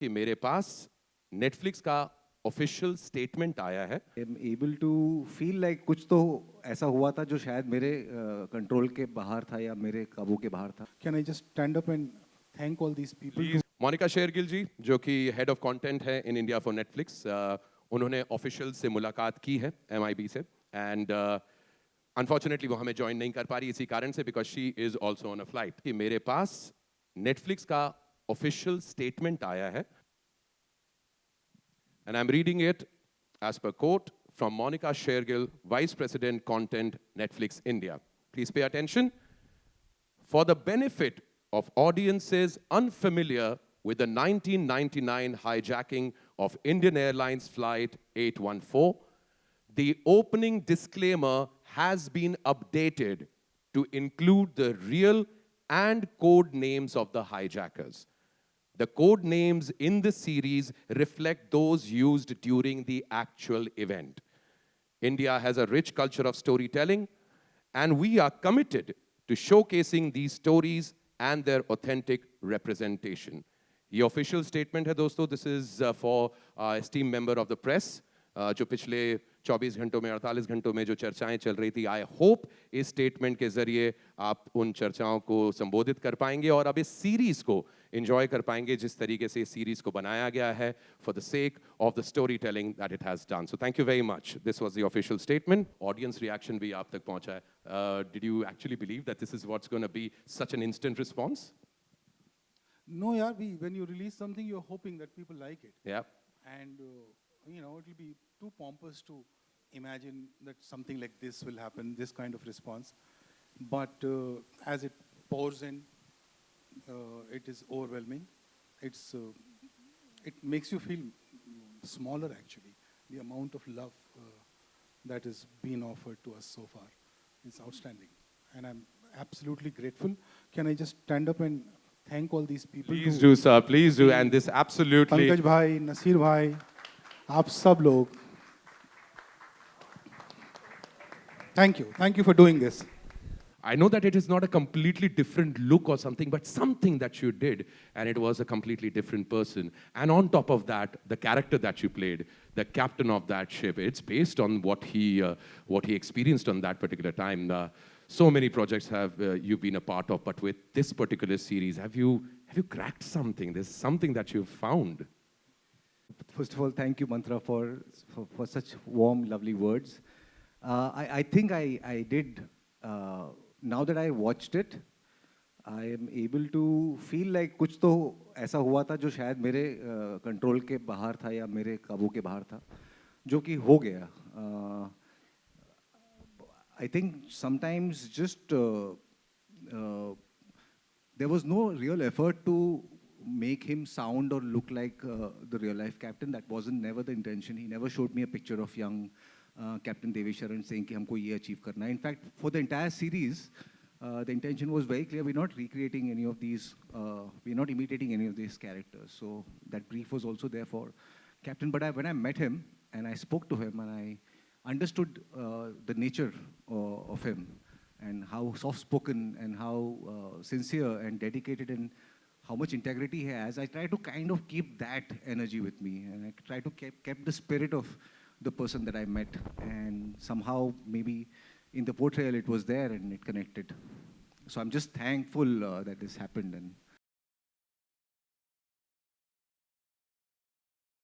कि मेरे पास नेटफ्लिक्स का ऑफिशियल स्टेटमेंट आया है। I'm able to feel like कुछ तो ऐसा हुआ था जो शायद मेरे कंट्रोल के बाहर था या मेरे काबू के बाहर था. Can I just stand up and thank all these people? Please Monika Shergill ji, जो कि हेड ऑफ कंटेंट है इन इंडिया फॉर नेटफ्लिक्स, उन्होंने ऑफिशियल से मुलाकात की है MIB से, एंड अनफॉर्चुनेटली वो हमें ज्वाइन नहीं कर पा रही इसी कारण से, because she is also on a flight. कि मेरे पास नेटफ्लिक्स का ऑफिशियल स्टेटमेंट आया है, and I'm reading it as per quote from Monica Shergill, Vice President Content, Netflix India. Please pay attention. For the benefit of audiences unfamiliar with the 1999 hijacking of Indian Airlines Flight 814, the opening disclaimer has been updated to include the real and code names of the hijackers. The code names in the series reflect those used during the actual event. India has a rich culture of storytelling, and we are committed to showcasing these stories and their authentic representation. ये official statement है दोस्तों. This is for esteemed member of the press, जो पिछले 24 घंटों में 48 घंटों में जो चर्चाएं चल रही थी. आई होप इस स्टेटमेंट के जरिए आप उन चर्चाओं को संबोधित कर पाएंगे और अब इस सीरीज को एंजॉय कर पाएंगे जिस तरीके से इस सीरीज को बनाया गया है, for the sake of the story telling that it has done. So thank you very much. This was the official statement. Audience reaction भी आप तक पहुंचा है. Did you actually believe that this is what's gonna be such an instant response? No, yeah, when you release something, you're hoping that people like it. Yeah. And, it will be too pompous to imagine that something like this will happen, this kind of response. But as it pours in, it is overwhelming. It makes you feel smaller, actually. The amount of love that is being offered to us so far is outstanding. And I'm absolutely grateful. Can I just stand up and thank all these people? Please do, sir. Please do. And this absolutely. Pankaj भाई, नसीर भाई, आप सब लोग. Thank you for doing this. I know that it is not a completely different look or something, but something that you did, and it was a completely different person. And on top of that, the character that you played, the captain of that ship, it's based on what he experienced on that particular time. So many projects have you been a part of, but with this particular series, have you cracked something? There's something that you've found. First of all, thank you, Mantra, for such warm, lovely words. I think I did. Now that I watched it, I am able to feel like कुछ तो ऐसा हुआ था जो शायद मेरे control के बाहर था या मेरे काबू के बाहर था, जो कि हो गया. I think sometimes just there was no real effort to make him sound or look like the real life captain. That wasn't never the intention. He never showed me a picture of young Captain Devesh Sharan saying कि हमको ये achieve करना है. In fact, for the entire series, the intention was very clear. We're not recreating any of these, we're not imitating any of these characters. So that brief was also there for Captain. But when I met him and I spoke to him and I understood the nature of him and how soft-spoken and how sincere and dedicated and how much integrity he has, I try to kind of keep that energy with me, and I try to keep the spirit of the person that I met, and somehow maybe in the portrayal it was there and it connected. So I'm just thankful that this happened, and